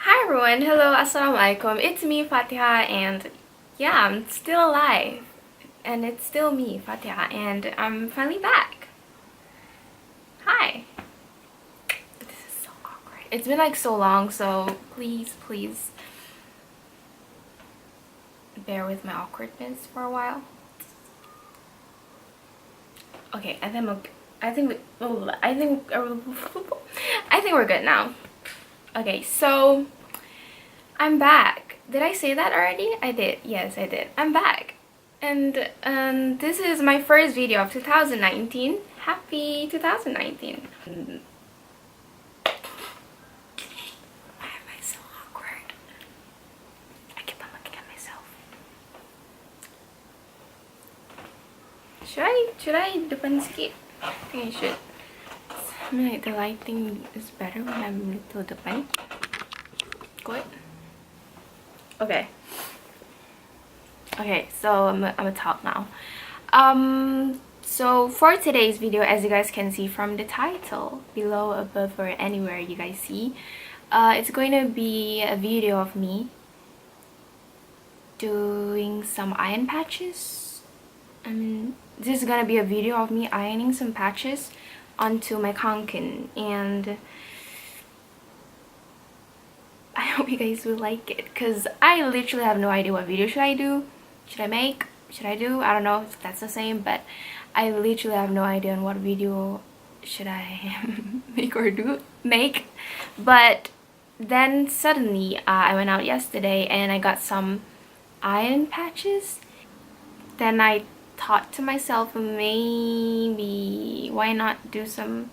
Hi everyone, hello, assalamualaikum. It's me, Fatihah, and yeah, I'm still alive. And it's still me, Fatihah, and I'm finally back. Hi. This is so awkward. It's been like so long, so please bear with my awkwardness for a while. Okay, I think we're good now. Okay, so I'm back. Did I say that already? I did. Yes, I did. I'm back. And this is my first video of 2019. Happy 2019. Why am I so awkward? I keep on looking at myself. Should I depan skip? I think I should. I mean, like, the lighting is better when I'm little depan. Good. Okay, so I'm gonna talk now. So for today's video, as you guys can see from the title below, above, or anywhere you guys see, it's going to be a video of me doing some iron patches. This is gonna be a video of me ironing some patches onto my kanken, and I hope you guys will like it, because I literally have no idea what video should I do, should I make, should I do, I don't know if that's the same, but I literally have no idea on what video should I make. But then suddenly I went out yesterday and I got some iron patches. Then I thought to myself, maybe why not do some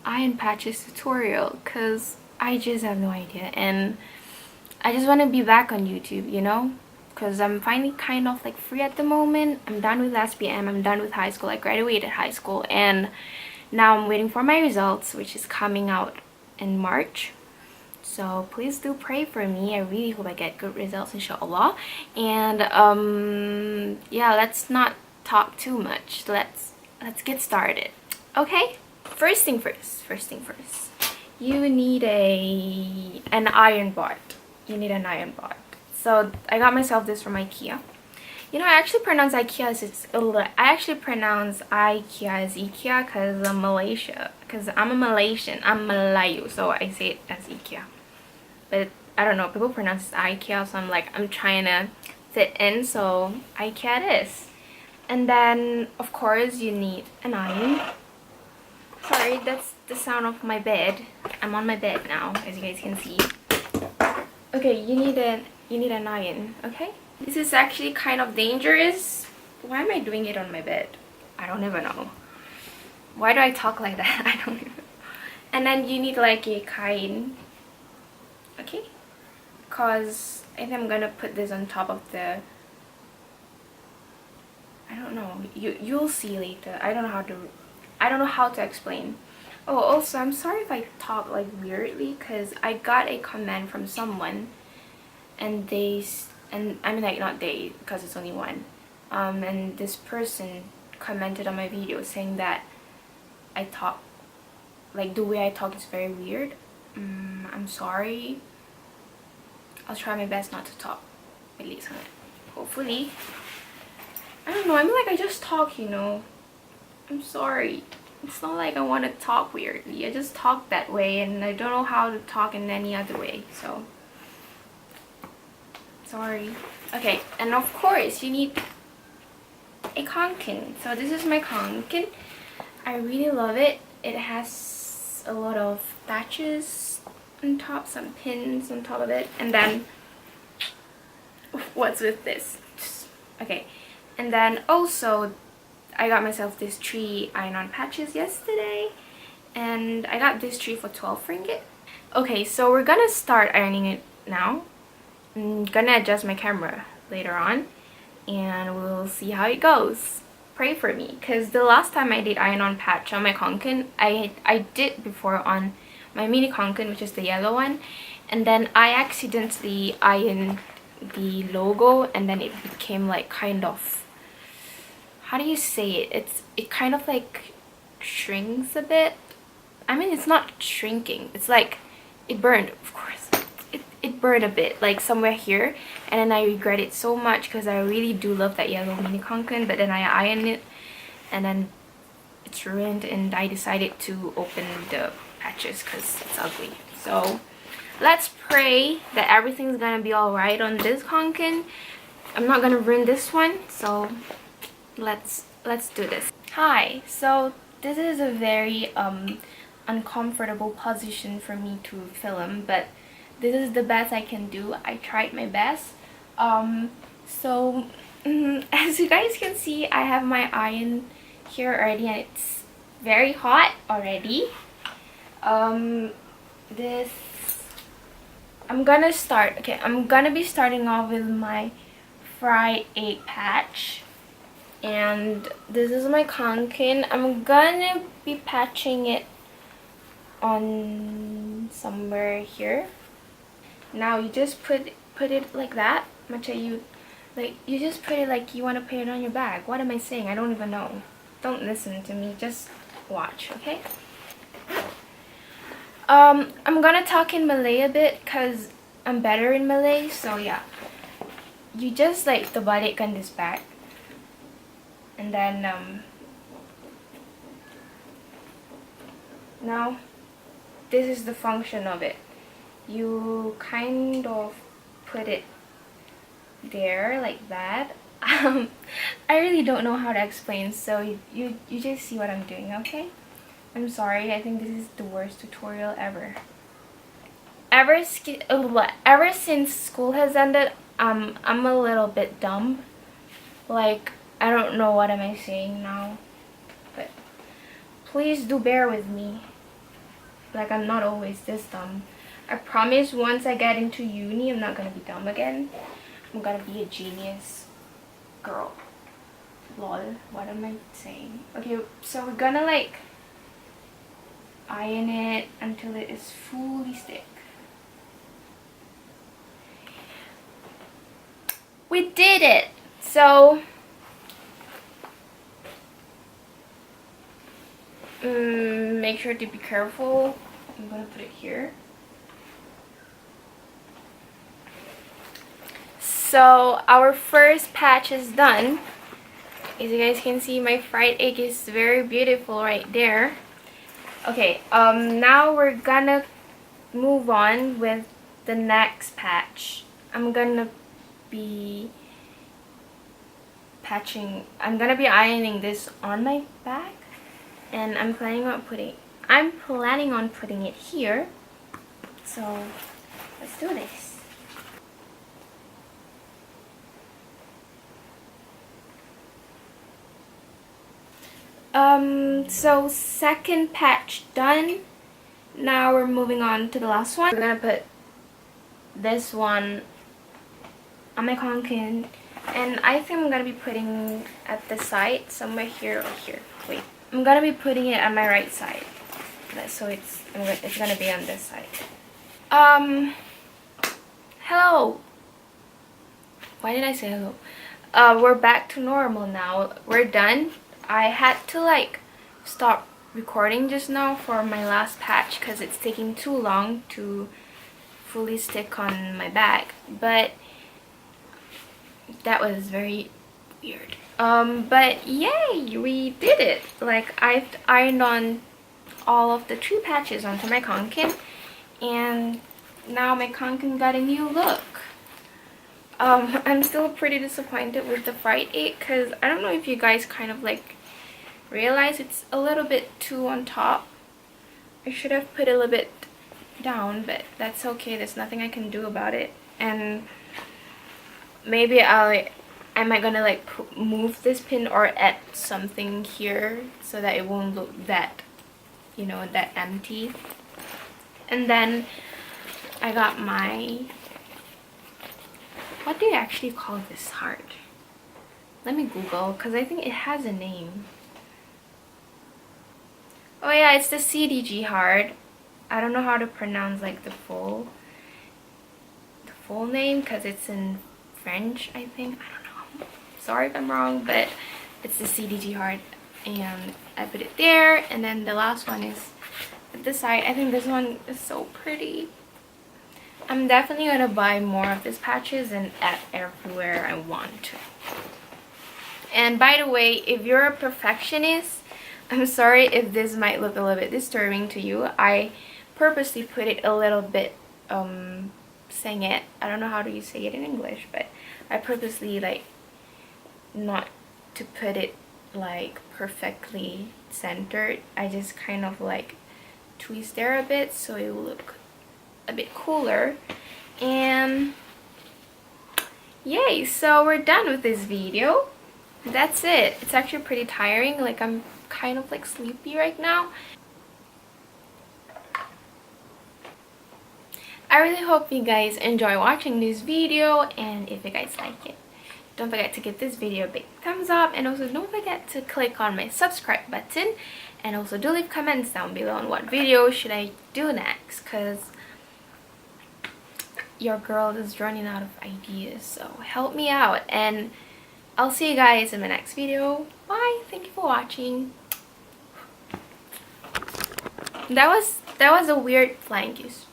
iron patches tutorial, because I just have no idea, and I just want to be back on YouTube, you know, because I'm finally kind of like free at the moment. I'm done with SPM, I'm done with high school. I graduated high school, and now I'm waiting for my results, which is coming out in March. So please do pray for me. I really hope I get good results, inshallah. And yeah, let's not talk too much. Let's get started. Okay? First thing first. You need an iron board. You need an iron board. So I got myself this from IKEA. You know, I actually pronounce IKEA as IKEA because I'm Malaysia. Because I'm a Malaysian. I'm Melayu, so I say it as IKEA. But I don't know, people pronounce it IKEA, so I'm trying to fit in, so IKEA it is. And then of course you need an iron. Sorry, that's the sound of my bed. I'm on my bed now, as you guys can see. Okay, you need an iron, okay? This is actually kind of dangerous. Why am I doing it on my bed? I don't even know. Why do I talk like that? I don't even know. And then you need like a kain, okay? Because I think I'm gonna put this on top of the, I don't know, you'll see later. I don't know how to explain. Oh, also, I'm sorry if I talk like weirdly, because I got a comment from someone, and I mean, like, not they, because it's only one, and this person commented on my video saying that I talk, like, the way I talk is very weird. I'm sorry. I'll try my best not to talk, at least, hopefully. I don't know, I mean, like, I just talk, you know. I'm sorry. It's not like I want to talk weirdly. I just talk that way, and I don't know how to talk in any other way, so sorry. Okay, and of course you need a kanken. So this is my kanken. I really love it. It has a lot of patches on top, some pins on top of it, and then what's with this? Okay, and then also I got myself this 3 iron-on patches yesterday, and I got this 3 for 12 ringgit. Okay, so we're gonna start ironing it now. I'm gonna adjust my camera later on, and we'll see how it goes. Pray for me, because the last time I did iron-on patch on my kanken, I did before on my mini kanken, which is the yellow one, and then I accidentally ironed the logo, and then it became like kind of, how do you say it? It kind of like shrinks a bit. I mean, it's not shrinking. It's like it burned, of course. burn a bit, like somewhere here, and then I regret it so much because I really do love that yellow mini kanken, but then I ironed it and then it's ruined, and I decided to open the patches because it's ugly. So let's pray that everything's gonna be all right on this kanken. I'm not gonna ruin this one, so let's do this. Hi, so this is a very uncomfortable position for me to film, but this is the best I can do. I tried my best. As you guys can see, I have my iron here already and it's very hot already. This I'm gonna be starting off with my fried egg patch, and this is my kanken. I'm gonna be patching it on somewhere here. Now you just put it like that. You just put it like you want to put it on your bag. What am I saying? I don't even know. Don't listen to me, just watch, okay? I'm gonna talk in Malay a bit because I'm better in Malay, so yeah. You just like tebalikkan this bag, and then now this is the function of it. You kind of put it there like that. I really don't know how to explain, so you just see what I'm doing, okay? I'm sorry, I think this is the worst tutorial ever. Ever since school has ended, I'm a little bit dumb. Like, I don't know what am I saying now, but please do bear with me. Like, I'm not always this dumb. I promise once I get into uni, I'm not gonna be dumb again. I'm gonna be a genius girl. Lol, what am I saying? Okay, so we're gonna like iron it until it is fully stick. We did it! So make sure to be careful. I'm gonna put it here. So our first patch is done. As you guys can see, my fried egg is very beautiful right there. Okay, now we're gonna move on with the next patch. I'm gonna be ironing this on my bag, and I'm planning on putting it here. So let's do this. So second patch done. Now we're moving on to the last one. We're gonna put this one on my kanken, and I think I'm gonna be putting at the side, somewhere here or here. Wait, I'm gonna be putting it on my right side, so it's gonna be on this side. Hello. Why did I say hello? We're back to normal now. We're done. I had to like stop recording just now for my last patch because it's taking too long to fully stick on my bag, but that was very weird. But yay, we did it. Like, I've ironed on all of the 3 patches onto my kanken, and now my kanken got a new look. I'm still pretty disappointed with the fried egg because I don't know if you guys kind of like realize it's a little bit too on top. I should have put it a little bit down, but that's okay. There's nothing I can do about it. And maybe I might gonna like move this pin or add something here so that it won't look that, you know, that empty. And then I got my, what do you actually call this heart? Let me Google, because I think it has a name. Oh yeah, it's the CDG heart. I don't know how to pronounce like the full name because it's in French, I think. I don't know. Sorry if I'm wrong, but it's the CDG heart, and I put it there. And then the last one is at this side. I think this one is so pretty. I'm definitely gonna buy more of these patches and add everywhere I want to. And by the way, if you're a perfectionist, I'm sorry if this might look a little bit disturbing to you. I purposely put it a little bit saying it, I don't know how do you say it in English, but I purposely like not to put it like perfectly centered. I just kind of like twist there a bit so it will look a bit cooler. And yay, so we're done with this video. That's it. It's actually pretty tiring, like I'm kind of like sleepy right now. I really hope you guys enjoy watching this video, and if you guys like it, don't forget to give this video a big thumbs up, and also don't forget to click on my subscribe button, and also do leave comments down below on what video should I do next, because your girl is running out of ideas, so help me out. And I'll see you guys in my next video. Bye. Thank you for watching. That was a weird flying kiss.